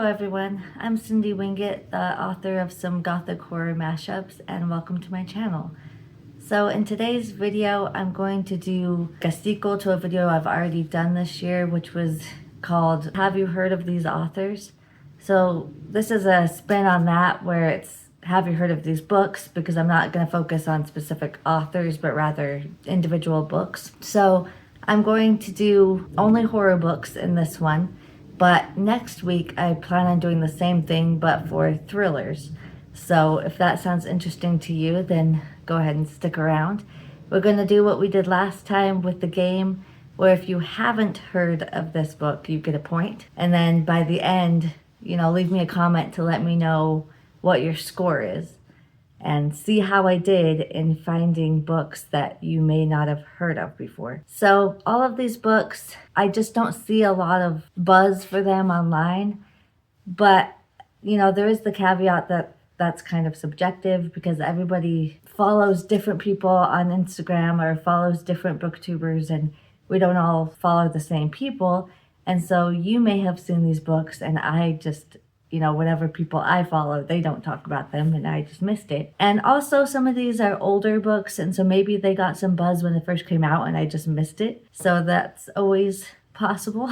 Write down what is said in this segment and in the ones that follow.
everyone, I'm Cindy Winget, the author of some gothic horror mashups, and welcome to my channel. So in today's video, I'm going to do a sequel to a video I've already done this year, which was called Have You Heard of These Authors? So this is a spin on that where it's have you heard of these books, because I'm not going to focus on specific authors, but rather individual books. So I'm going to do only horror books in this one. But next week, I plan on doing the same thing, but for thrillers. So if that sounds interesting to you, then go ahead and stick around. We're going to do what we did last time with the game, where if you haven't heard of this book, you get a point. And then by the end, leave me a comment to let me know what your score is. And see how I did in finding books that you may not have heard of before. So all of these books, I just don't see a lot of buzz for them online. But, there is the caveat that that's kind of subjective because everybody follows different people on Instagram or follows different booktubers, and we don't all follow the same people. And so you may have seen these books and I just whatever people I follow, they don't talk about them and I just missed it. And also some of these are older books, and so maybe they got some buzz when they first came out and I just missed it. So that's always possible.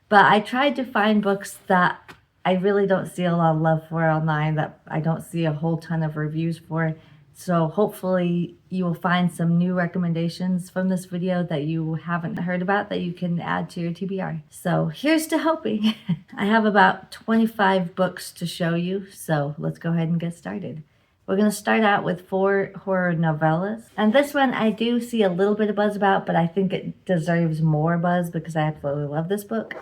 But I tried to find books that I really don't see a lot of love for online, that I don't see a whole ton of reviews for. So hopefully you will find some new recommendations from this video that you haven't heard about that you can add to your TBR. So here's to hoping. I have about 25 books to show you, so let's go ahead and get started. We're going to start out with 4 horror novellas. And this one I do see a little bit of buzz about, but I think it deserves more buzz because I absolutely love this book.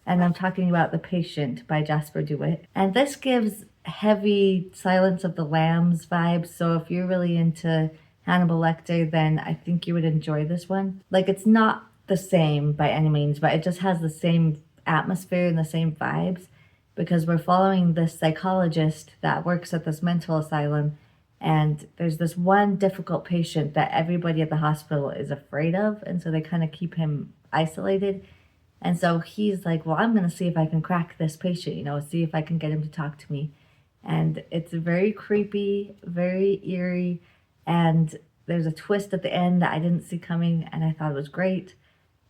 And I'm talking about The Patient by Jasper DeWitt. And this gives heavy Silence of the Lambs vibes, so if you're really into Hannibal Lecter, then I think you would enjoy this one. Like, it's not the same by any means, but it just has the same atmosphere and the same vibes, because we're following this psychologist that works at this mental asylum, and there's this one difficult patient that everybody at the hospital is afraid of, and so they kind of keep him isolated. And so he's like, well, I'm going to see if I can crack this patient, see if I can get him to talk to me. And it's very creepy, very eerie, and there's a twist at the end that I didn't see coming, and I thought it was great.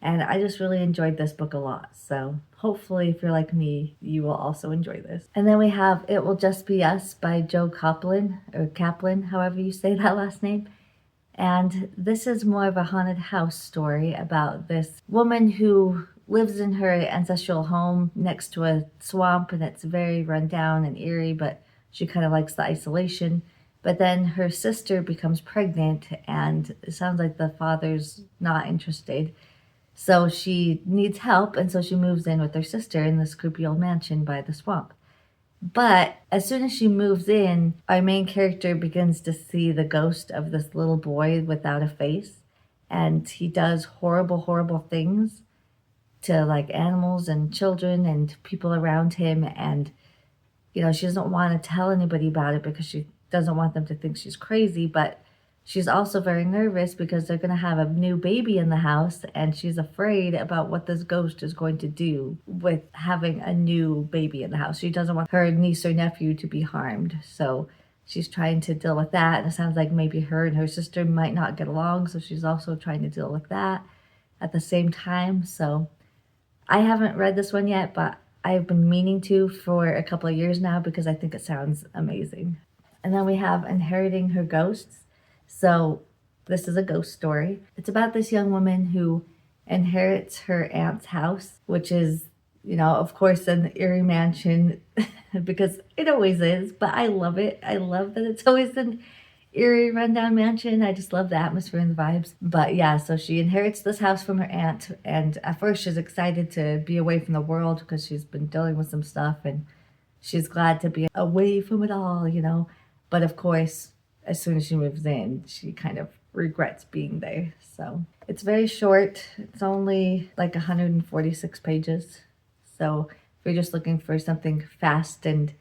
And I just really enjoyed this book a lot. So hopefully, if you're like me, you will also enjoy this. And then we have It Will Just Be Us by Joe Kaplan, or Kaplan, however you say that last name. And this is more of a haunted house story about this woman who lives in her ancestral home next to a swamp, and it's very run down and eerie, but she kind of likes the isolation. But then her sister becomes pregnant, and it sounds like the father's not interested. So she needs help, and so she moves in with her sister in this creepy old mansion by the swamp. But as soon as she moves in, our main character begins to see the ghost of this little boy without a face, and he does horrible, horrible things to like animals and children and people around him. And she doesn't want to tell anybody about it because she doesn't want them to think she's crazy, but she's also very nervous because they're going to have a new baby in the house, and she's afraid about what this ghost is going to do with having a new baby in the house. She doesn't want her niece or nephew to be harmed, so she's trying to deal with that. And it sounds like maybe her and her sister might not get along, so she's also trying to deal with that at the same time. So I haven't read this one yet, but I've been meaning to for a couple of years now because I think it sounds amazing. And then we have Inheriting Her Ghosts. So this is a ghost story. It's about this young woman who inherits her aunt's house, which is, of course, an eerie mansion because it always is, but I love it. I love that it's always an eerie rundown mansion. I just love the atmosphere and the vibes. But yeah, so she inherits this house from her aunt, and at first she's excited to be away from the world because she's been dealing with some stuff, and she's glad to be away from it all, But of course, as soon as she moves in, she kind of regrets being there. So it's very short. It's only like 146 pages. So if you're just looking for something fast and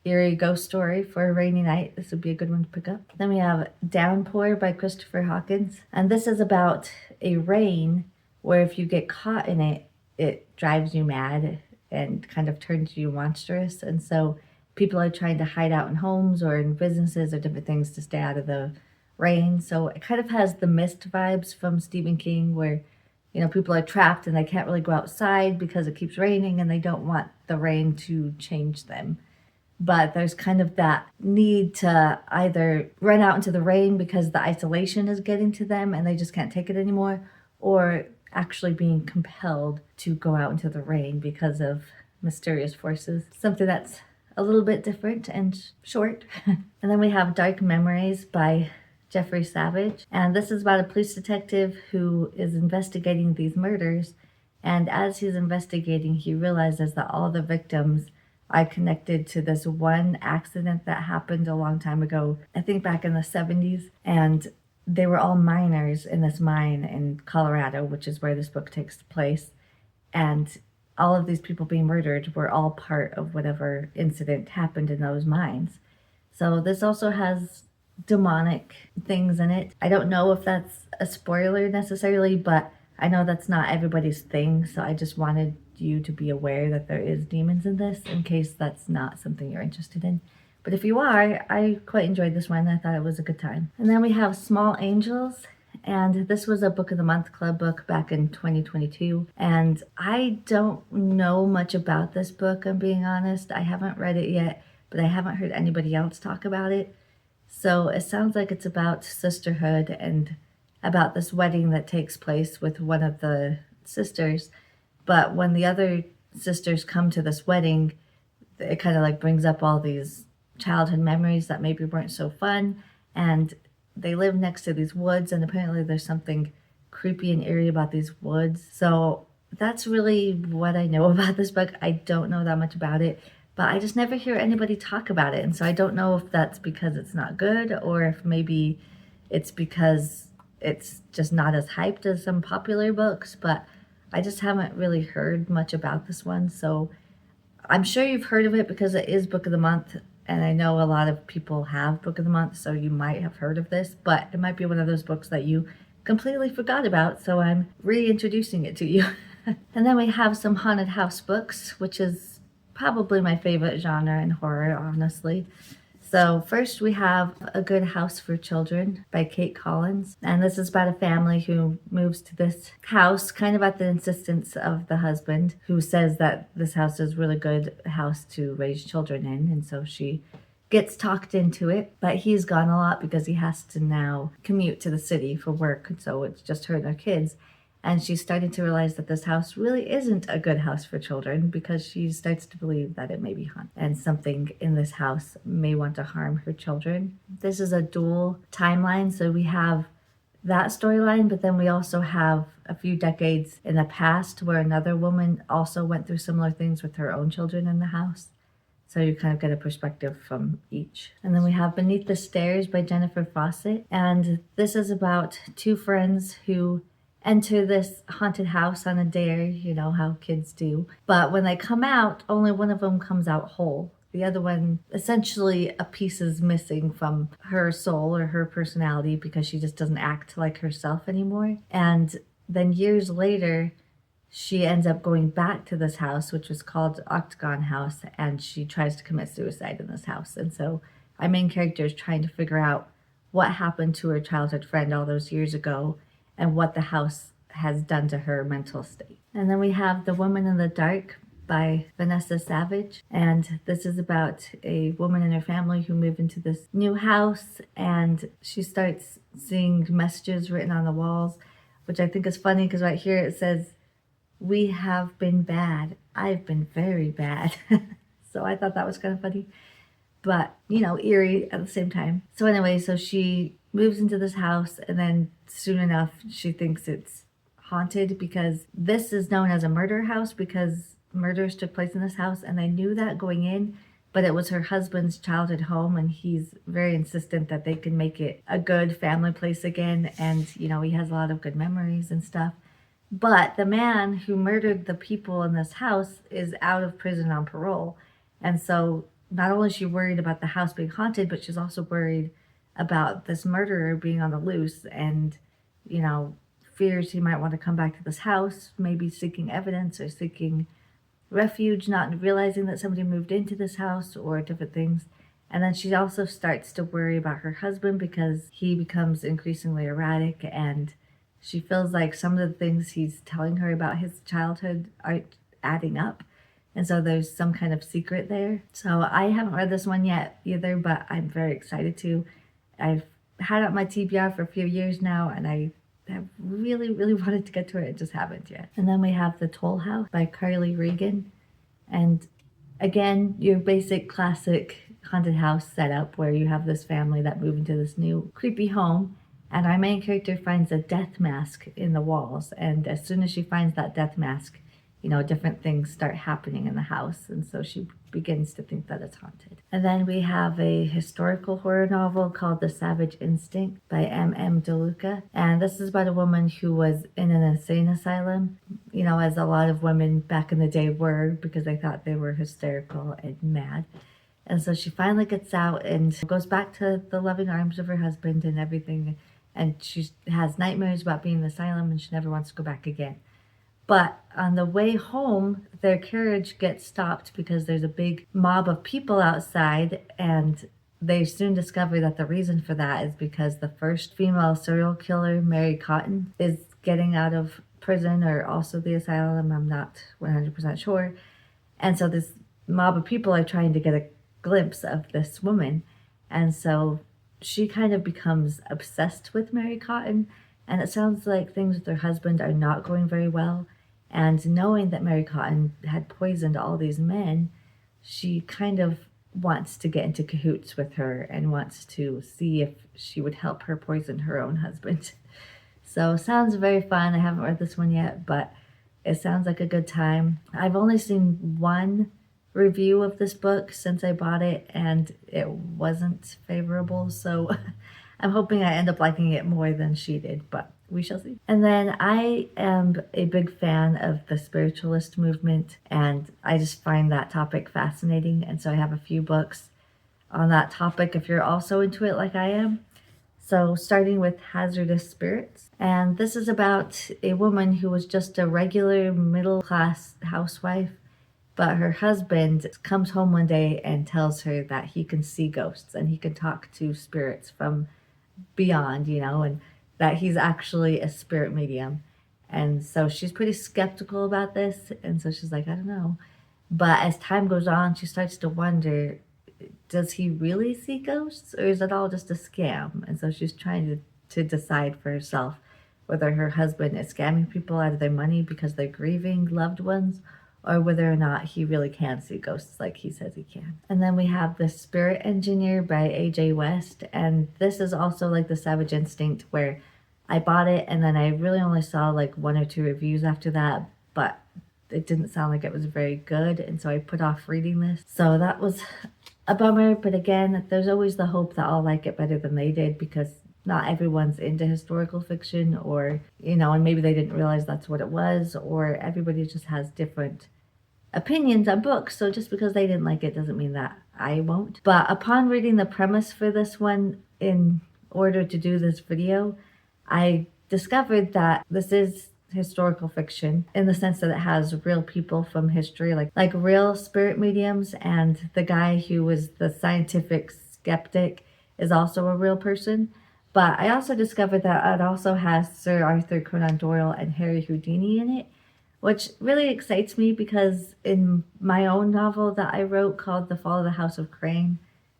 eerie ghost story for a rainy night, this would be a good one to pick up. Then we have Downpour by Christopher Hawkins. And this is about a rain where if you get caught in it, it drives you mad. and kind of turns you monstrous. And so people are trying to hide out in homes or in businesses or different things to stay out of the rain. So it kind of has the Mist vibes from Stephen King, where people are trapped and they can't really go outside because it keeps raining and they don't want the rain to change them. But there's kind of that need to either run out into the rain because the isolation is getting to them and they just can't take it anymore, or actually being compelled to go out into the rain because of mysterious forces. Something that's a little bit different and short. And then we have Dark Memories by Jeffrey Savage. And this is about a police detective who is investigating these murders. And as he's investigating, he realizes that all the victims are connected to this one accident that happened a long time ago, I think back in the 70s. And they were all miners in this mine in Colorado, which is where this book takes place. And all of these people being murdered were all part of whatever incident happened in those mines. So this also has demonic things in it. I don't know if that's a spoiler necessarily, but I know that's not everybody's thing. So I just wanted you to be aware that there is demons in this in case that's not something you're interested in. But if you are, I quite enjoyed this one. I thought it was a good time. And then we have Small Angels. And this was a Book of the Month Club book back in 2022. And I don't know much about this book, I'm being honest. I haven't read it yet, but I haven't heard anybody else talk about it. So it sounds like it's about sisterhood and about this wedding that takes place with one of the sisters. But when the other sisters come to this wedding, it kind of like brings up all these childhood memories that maybe weren't so fun. And they live next to these woods, and apparently there's something creepy and eerie about these woods. So that's really what I know about this book. I don't know that much about it, but I just never hear anybody talk about it. And so I don't know if that's because it's not good or if maybe it's because it's just not as hyped as some popular books, but I just haven't really heard much about this one. So I'm sure you've heard of it because it is Book of the Month. And I know a lot of people have Book of the Month, so you might have heard of this, but it might be one of those books that you completely forgot about, so I'm reintroducing it to you. And then we have some haunted house books, which is probably my favorite genre in horror, honestly. So first we have A Good House for Children by Kate Collins. And this is about a family who moves to this house kind of at the insistence of the husband, who says that this house is a really good house to raise children in. And so she gets talked into it, but he's gone a lot because he has to now commute to the city for work. And so it's just her and her kids. And she's starting to realize that this house really isn't a good house for children because she starts to believe that it may be haunted and something in this house may want to harm her children. This is a dual timeline, so we have that storyline, but then we also have a few decades in the past where another woman also went through similar things with her own children in the house. So you kind of get a perspective from each. And then we have Beneath the Stairs by Jennifer Fawcett. And this is about two friends who enter this haunted house on a dare, you know how kids do. But when they come out, only one of them comes out whole. The other one, essentially a piece is missing from her soul or her personality because she just doesn't act like herself anymore. And then years later, she ends up going back to this house, which was called Octagon House, and she tries to commit suicide in this house. And so our main character is trying to figure out what happened to her childhood friend all those years ago and what the house has done to her mental state. And then we have The Woman in the Dark by Vanessa Savage. And this is about a woman and her family who move into this new house, and she starts seeing messages written on the walls, which I think is funny because right here it says, "We have been bad. I've been very bad." So I thought that was kind of funny, but eerie at the same time. So anyway, so she moves into this house, and then soon enough she thinks it's haunted because this is known as a murder house because murders took place in this house, and they knew that going in, but it was her husband's childhood home, and he's very insistent that they can make it a good family place again. And he has a lot of good memories and stuff, but the man who murdered the people in this house is out of prison on parole. And so not only is she worried about the house being haunted, but she's also worried about this murderer being on the loose and, fears he might want to come back to this house, maybe seeking evidence or seeking refuge, not realizing that somebody moved into this house or different things. And then she also starts to worry about her husband because he becomes increasingly erratic, and she feels like some of the things he's telling her about his childhood aren't adding up. And so there's some kind of secret there. So I haven't read this one yet either, but I'm very excited to. I've had it on my TBR for a few years now, and I have really, really wanted to get to it. I just haven't yet. And then we have The Toll House by Carly Regan. And again, your basic classic haunted house setup where you have this family that move into this new creepy home. And our main character finds a death mask in the walls. And as soon as she finds that death mask, different things start happening in the house. And so she begins to think that it's haunted. And then we have a historical horror novel called The Savage Instinct by M.M. DeLuca. And this is about a woman who was in an insane asylum, as a lot of women back in the day were, because they thought they were hysterical and mad. And so she finally gets out and goes back to the loving arms of her husband and everything. And she has nightmares about being in the asylum, and she never wants to go back again. But on the way home, their carriage gets stopped because there's a big mob of people outside, and they soon discover that the reason for that is because the first female serial killer, Mary Cotton, is getting out of prison, or also the asylum. I'm not 100% sure. And so this mob of people are trying to get a glimpse of this woman. And so she kind of becomes obsessed with Mary Cotton. And it sounds like things with her husband are not going very well. And knowing that Mary Cotton had poisoned all these men, she kind of wants to get into cahoots with her and wants to see if she would help her poison her own husband. So sounds very fun. I haven't read this one yet, but it sounds like a good time. I've only seen one review of this book since I bought it, and it wasn't favorable. So I'm hoping I end up liking it more than she did, but we shall see. And then I am a big fan of the spiritualist movement, and I just find that topic fascinating. And so I have a few books on that topic if you're also into it like I am. So starting with Hazardous Spirits. And this is about a woman who was just a regular middle-class housewife, but her husband comes home one day and tells her that he can see ghosts and he can talk to spirits from beyond, and that he's actually a spirit medium. And so she's pretty skeptical about this, and so she's like, I don't know. But as time goes on, she starts to wonder, does he really see ghosts, or is it all just a scam? And so she's trying to decide for herself whether her husband is scamming people out of their money because they're grieving loved ones, or whether or not he really can see ghosts like he says he can. And then we have The Spirit Engineer by A.J. West, and this is also like The Savage Instinct, where I bought it and then I really only saw like 1 or 2 reviews after that, but it didn't sound like it was very good, and so I put off reading this. So that was a bummer, but again, there's always the hope that I'll like it better than they did, because not everyone's into historical fiction, or, and maybe they didn't realize that's what it was, or everybody just has different opinions on books, so just because they didn't like it doesn't mean that I won't. But upon reading the premise for this one in order to do this video, I discovered that this is historical fiction in the sense that it has real people from history, like real spirit mediums, and the guy who was the scientific skeptic is also a real person. But I also discovered that it also has Sir Arthur Conan Doyle and Harry Houdini in it, which really excites me, because in my own novel that I wrote called The Fall of the House of Crane,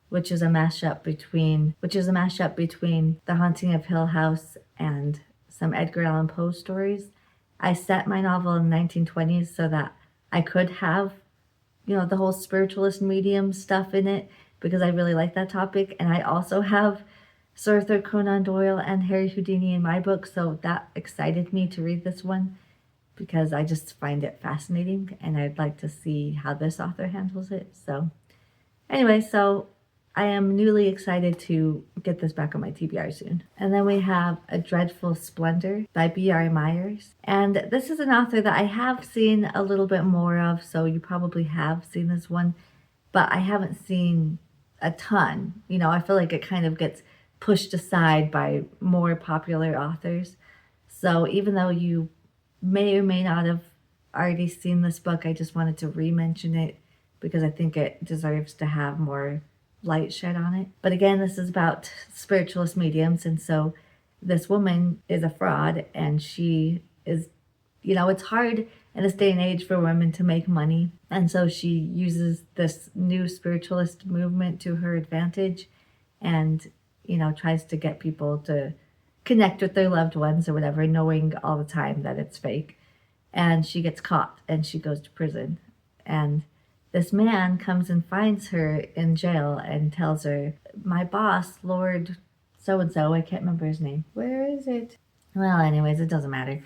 which is a mashup between The Haunting of Hill House and some Edgar Allan Poe stories, I set my novel in the 1920s so that I could have, the whole spiritualist medium stuff in it, because I really like that topic. And I also have Sir Arthur Conan Doyle and Harry Houdini in my book, so that excited me to read this one, because I just find it fascinating, and I'd like to see how this author handles it. So anyway, so I am newly excited to get this back on my TBR soon. And then we have A Dreadful Splendor by B.R. Myers. And this is an author that I have seen a little bit more of, so you probably have seen this one, but I haven't seen a ton. I feel like it kind of gets pushed aside by more popular authors. So even though you may or may not have already seen this book. I just wanted to re-mention it because I think it deserves to have more light shed on it. But again, this is about spiritualist mediums, and so this woman is a fraud, and she is, it's hard in this day and age for women to make money, and so she uses this new spiritualist movement to her advantage, and tries to get people to connect with their loved ones or whatever, knowing all the time that it's fake. And she gets caught and she goes to prison, and this man comes and finds her in jail and tells her, my boss, Lord so-and-so, I can't remember his name. Where is it? Well, anyways, it doesn't matter.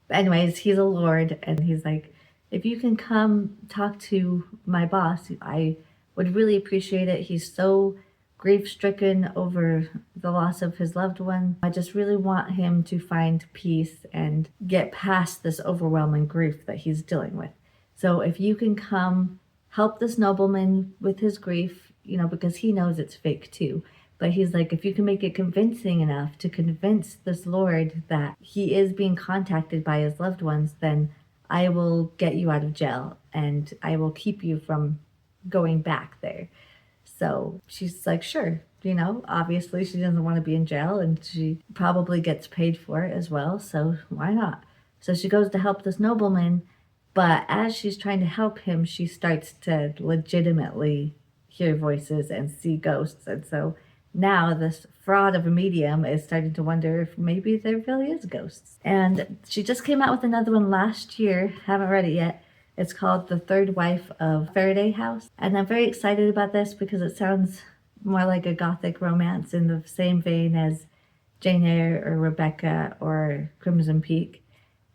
But anyways, he's a lord, and he's like, if you can come talk to my boss, I would really appreciate it. He's so grief-stricken over the loss of his loved one. I just really want him to find peace and get past this overwhelming grief that he's dealing with. So if you can come help this nobleman with his grief, because he knows it's fake too. But he's like, if you can make it convincing enough to convince this lord that he is being contacted by his loved ones, then I will get you out of jail and I will keep you from going back there. So she's like, sure. Obviously she doesn't want to be in jail, and she probably gets paid for it as well. So why not? So she goes to help this nobleman. But as she's trying to help him, she starts to legitimately hear voices and see ghosts. And so now this fraud of a medium is starting to wonder if maybe there really is ghosts. And she just came out with another one last year. Haven't read it yet. It's called The Third Wife of Faraday House. And I'm very excited about this because it sounds more like a gothic romance in the same vein as Jane Eyre or Rebecca or Crimson Peak.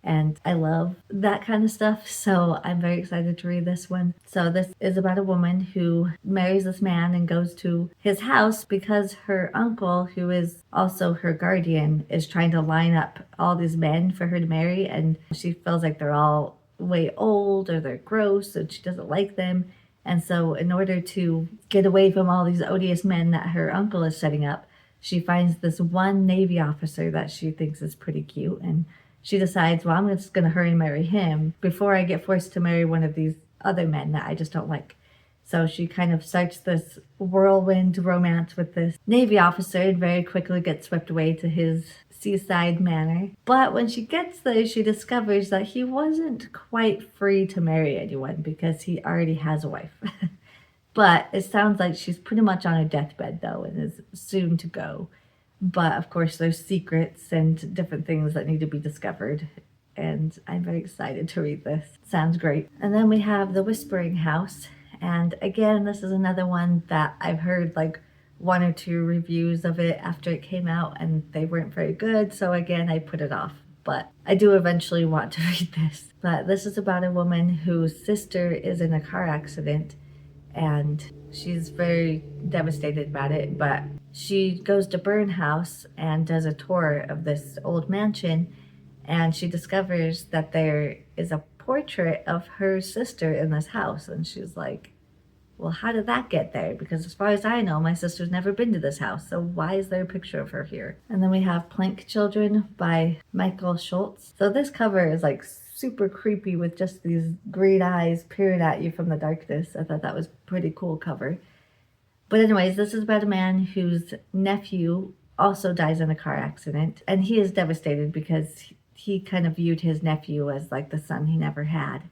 And I love that kind of stuff, so I'm very excited to read this one. So this is about a woman who marries this man and goes to his house because her uncle, who is also her guardian, is trying to line up all these men for her to marry, and she feels like they're all way old or they're gross and she doesn't like them. And so in order to get away from all these odious men that her uncle is setting up, she finds this one Navy officer that she thinks is pretty cute, and she decides, well, I'm just going to hurry and marry him before I get forced to marry one of these other men that I just don't like. So she kind of starts this whirlwind romance with this Navy officer and very quickly gets swept away to his seaside manor. But when she gets there, she discovers that he wasn't quite free to marry anyone because he already has a wife. But it sounds like she's pretty much on her deathbed, though, and is soon to go. But of course, there's secrets and different things that need to be discovered. And I'm very excited to read this. Sounds great. And then we have The Whispering House. And again, this is another one that I've heard like 1 or 2 reviews of it after it came out, and they weren't very good. So again, I put it off. But I do eventually want to read this. But this is about a woman whose sister is in a car accident, and she's very devastated about it, but she goes to Burn House and does a tour of this old mansion, and she discovers that there is a portrait of her sister in this house, and she's like, well, how did that get there? Because as far as I know, my sister's never been to this house, so why is there a picture of her here? And then we have Plank Children by Michael Schultz. So this cover is like super creepy with just these green eyes peering at you from the darkness. I thought that was a pretty cool cover. But anyways, this is about a man whose nephew also dies in a car accident, and he is devastated because he kind of viewed his nephew as like the son he never had,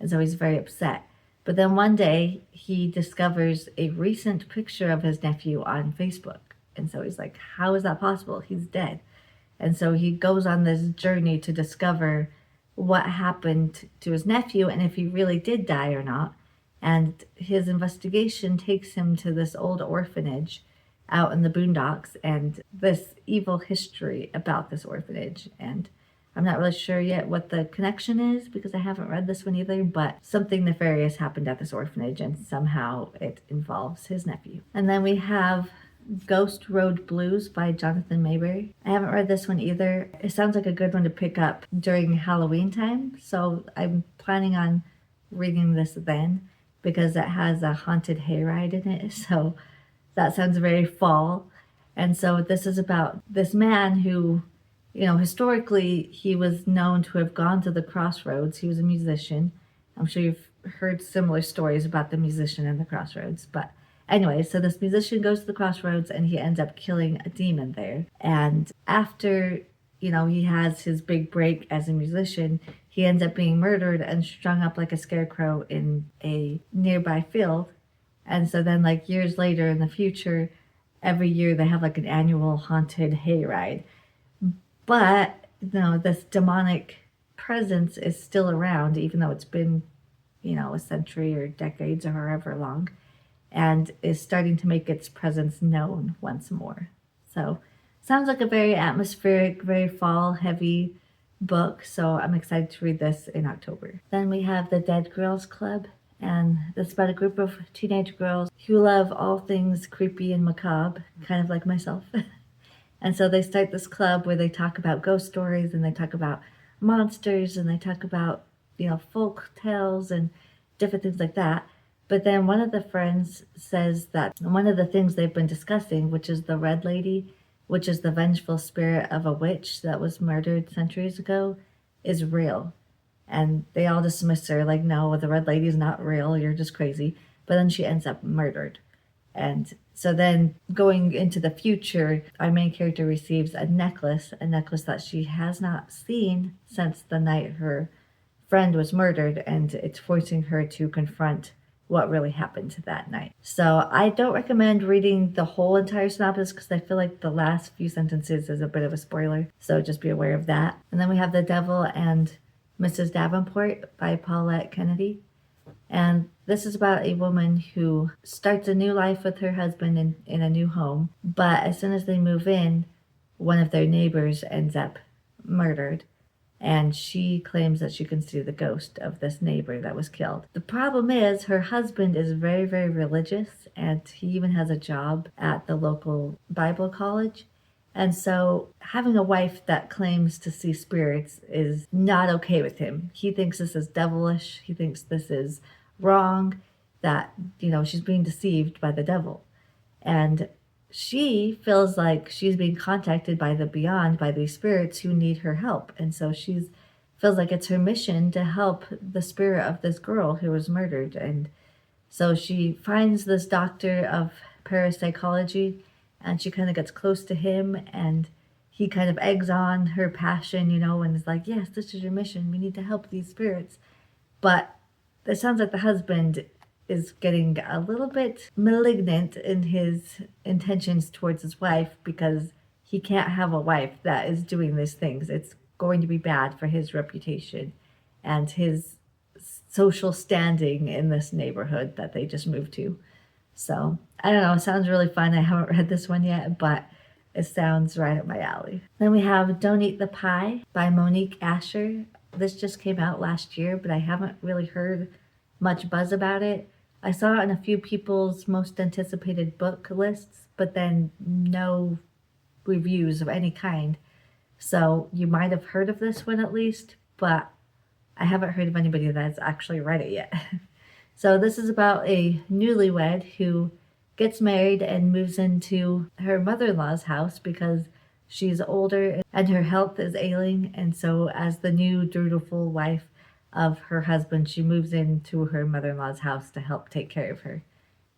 and so he's very upset. But then one day he discovers a recent picture of his nephew on Facebook, and so he's like, how is that possible? He's dead. And so he goes on this journey to discover what happened to his nephew and if he really did die or not. And his investigation takes him to this old orphanage out in the boondocks and this evil history about this orphanage. And I'm not really sure yet what the connection is because I haven't read this one either, but something nefarious happened at this orphanage and somehow it involves his nephew. And then we have Ghost Road Blues by Jonathan Mayberry. I haven't read this one either. It sounds like a good one to pick up during Halloween time, so I'm planning on reading this then because it has a haunted hayride in it, so that sounds very fall. And so this is about this man who, historically, he was known to have gone to the crossroads. He was a musician. I'm sure you've heard similar stories about the musician and the crossroads. But anyway, so this musician goes to the crossroads and he ends up killing a demon there. And after, he has his big break as a musician, he ends up being murdered and strung up like a scarecrow in a nearby field. And so then, like years later in the future, every year they have like an annual haunted hayride. But, this demonic presence is still around, even though it's been, a century or decades or however long, and is starting to make its presence known once more. So, sounds like a very atmospheric, very fall heavy book. So, I'm excited to read this in October. Then we have The Dead Girls Club. And it's about a group of teenage girls who love all things creepy and macabre, kind of like myself. And so they start this club where they talk about ghost stories and they talk about monsters and they talk about, folk tales and different things like that. But then one of the friends says that one of the things they've been discussing, which is the Red Lady, which is the vengeful spirit of a witch that was murdered centuries ago, is real. And they all dismiss her like, no, the Red Lady is not real. You're just crazy. But then she ends up murdered. And so then going into the future, our main character receives a necklace that she has not seen since the night her friend was murdered. And it's forcing her to confront what really happened that night. So I don't recommend reading the whole entire synopsis because I feel like the last few sentences is a bit of a spoiler. So just be aware of that. And then we have The Devil and Mrs. Davenport by Paulette Kennedy. And this is about a woman who starts a new life with her husband in a new home. But as soon as they move in, one of their neighbors ends up murdered. And she claims that she can see the ghost of this neighbor that was killed. The problem is her husband is very, very religious. And he even has a job at the local Bible college. And so having a wife that claims to see spirits is not okay with him. He thinks this is devilish. He thinks this is wrong, that, she's being deceived by the devil. And she feels like she's being contacted by the beyond, by these spirits who need her help. And so she feels like it's her mission to help the spirit of this girl who was murdered. And so she finds this doctor of parapsychology and she kind of gets close to him and he kind of eggs on her passion, and is like, yes, this is your mission. We need to help these spirits. But it sounds like the husband is getting a little bit malignant in his intentions towards his wife because he can't have a wife that is doing these things. It's going to be bad for his reputation and his social standing in this neighborhood that they just moved to. So, I don't know, it sounds really fun. I haven't read this one yet, but it sounds right up my alley. Then we have Don't Eat the Pie by Monique Asher. This just came out last year, but I haven't really heard much buzz about it. I saw it on a few people's most anticipated book lists, but then no reviews of any kind. So you might have heard of this one at least, but I haven't heard of anybody that's actually read it yet. So this is about a newlywed who gets married and moves into her mother-in-law's house because she's older and her health is ailing. And so as the new dutiful wife of her husband, she moves into her mother-in-law's house to help take care of her.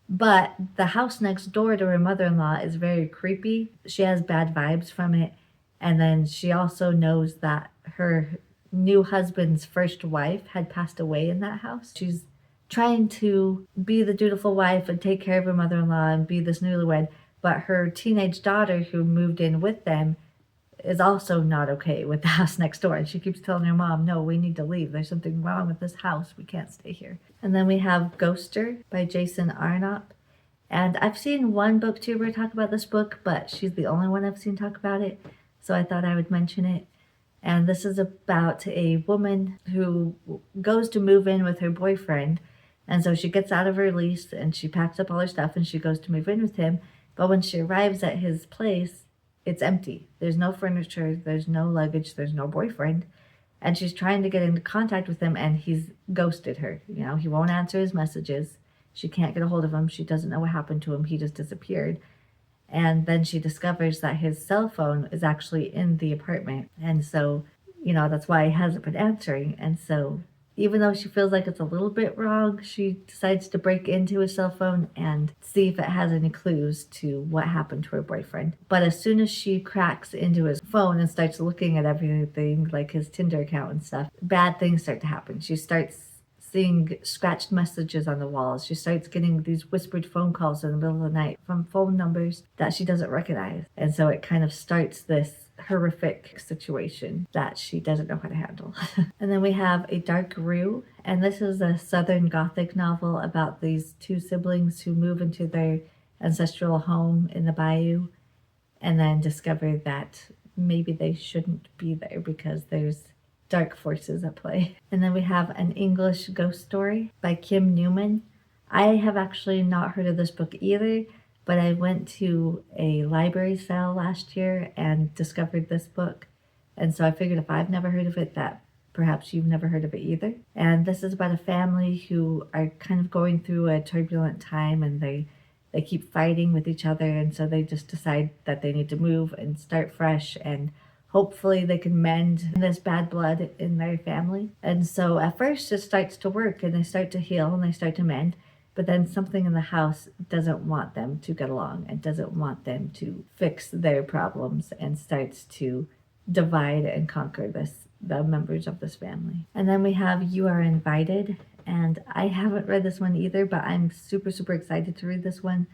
But the house next door to her mother-in-law is very creepy. She has bad vibes from it. And then she also knows that her new husband's first wife had passed away in that house. She's trying to be the dutiful wife and take care of her mother-in-law and be this newlywed, but her teenage daughter who moved in with them is also not okay with the house next door. And she keeps telling her mom, no, we need to leave. There's something wrong with this house. We can't stay here. And then we have Ghoster by Jason Arnott. And I've seen one booktuber talk about this book, but she's the only one I've seen talk about it. So I thought I would mention it. And this is about a woman who goes to move in with her boyfriend. And so she gets out of her lease and she packs up all her stuff and she goes to move in with him. But when she arrives at his place, it's empty. There's no furniture, there's no luggage, there's no boyfriend. And she's trying to get into contact with him and he's ghosted her. He won't answer his messages. She can't get a hold of him. She doesn't know what happened to him. He just disappeared. And then she discovers that his cell phone is actually in the apartment. And so, that's why he hasn't been answering. And so, even though she feels like it's a little bit wrong, she decides to break into his cell phone and see if it has any clues to what happened to her boyfriend. But as soon as she cracks into his phone and starts looking at everything, like his Tinder account and stuff, bad things start to happen. She starts seeing scratched messages on the walls. She starts getting these whispered phone calls in the middle of the night from phone numbers that she doesn't recognize. And so it kind of starts this horrific situation that she doesn't know how to handle. And then we have A Dark Rue, and this is a Southern Gothic novel about these two siblings who move into their ancestral home in the bayou and then discover that maybe they shouldn't be there because there's dark forces at play. And then we have An English Ghost Story by Kim Newman. I have actually not heard of this book either, but I went to a library sale last year and discovered this book. And so I figured if I've never heard of it, that perhaps you've never heard of it either. And this is about a family who are kind of going through a turbulent time, and they keep fighting with each other. And so they just decide that they need to move and start fresh, and hopefully they can mend this bad blood in their family. And so at first it starts to work, and they start to heal and they start to mend. But then something in the house doesn't want them to get along and doesn't want them to fix their problems, and starts to divide and conquer the members of this family. And then we have You Are Invited. And I haven't read this one either, but I'm super, super excited to read this one.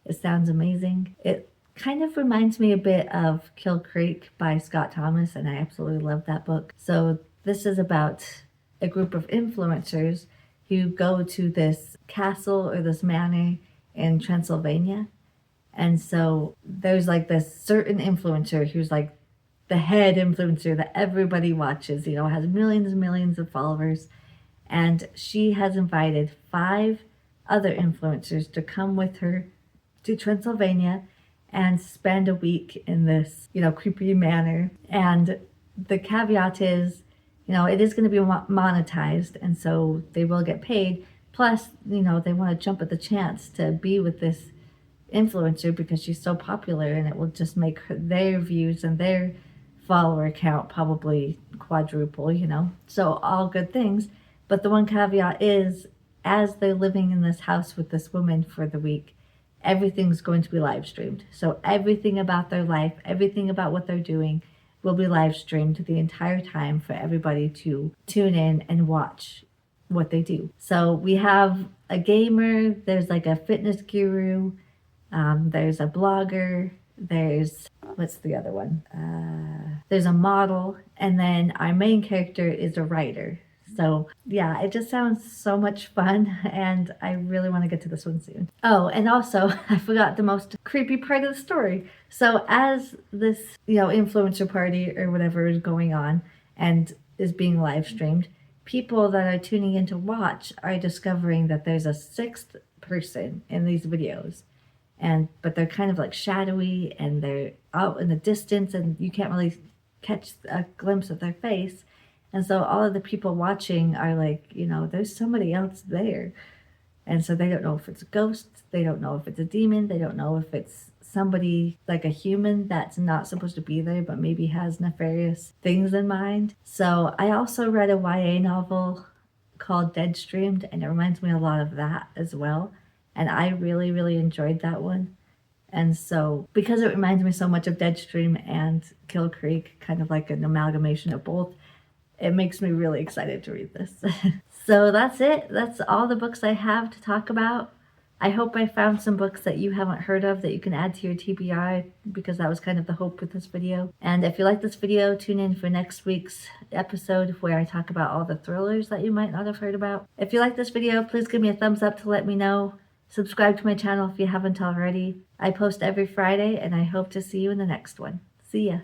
It sounds amazing. It kind of reminds me a bit of Kill Creek by Scott Thomas, and I absolutely love that book. So this is about a group of influencers who go to this castle or this manor in Transylvania. And so there's like this certain influencer who's like the head influencer that everybody watches, has millions and millions of followers. And she has invited 5 other influencers to come with her to Transylvania and spend a week in this, creepy manor. And the caveat is, it is going to be monetized, and so they will get paid. Plus, they want to jump at the chance to be with this influencer because she's so popular, and it will just make their views and their follower count probably quadruple, So all good things. But the one caveat is, as they're living in this house with this woman for the week, everything's going to be live streamed. So everything about their life, everything about what they're doing will be live streamed the entire time for everybody to tune in and watch what they do. So we have a gamer, there's like a fitness guru, there's a blogger, there's, what's the other one? There's a model, and then our main character is a writer. So yeah, it just sounds so much fun, and I really want to get to this one soon. Oh, and also I forgot the most creepy part of the story. So as this, influencer party or whatever is going on and is being live streamed, people that are tuning in to watch are discovering that there's a 6th person in these videos. But they're kind of like shadowy, and they're out in the distance, and you can't really catch a glimpse of their face. And so all of the people watching are like, there's somebody else there. And so they don't know if it's a ghost. They don't know if it's a demon. They don't know if it's somebody like a human that's not supposed to be there, but maybe has nefarious things in mind. So I also read a YA novel called Deadstreamed, and it reminds me a lot of that as well. And I really, really enjoyed that one. And so because it reminds me so much of Deadstream and Kill Creek, kind of like an amalgamation of both, it makes me really excited to read this. So that's it. That's all the books I have to talk about. I hope I found some books that you haven't heard of that you can add to your TBR, because that was kind of the hope with this video. And if you like this video, tune in for next week's episode where I talk about all the thrillers that you might not have heard about. If you like this video, please give me a thumbs up to let me know. Subscribe to my channel if you haven't already. I post every Friday, and I hope to see you in the next one. See ya.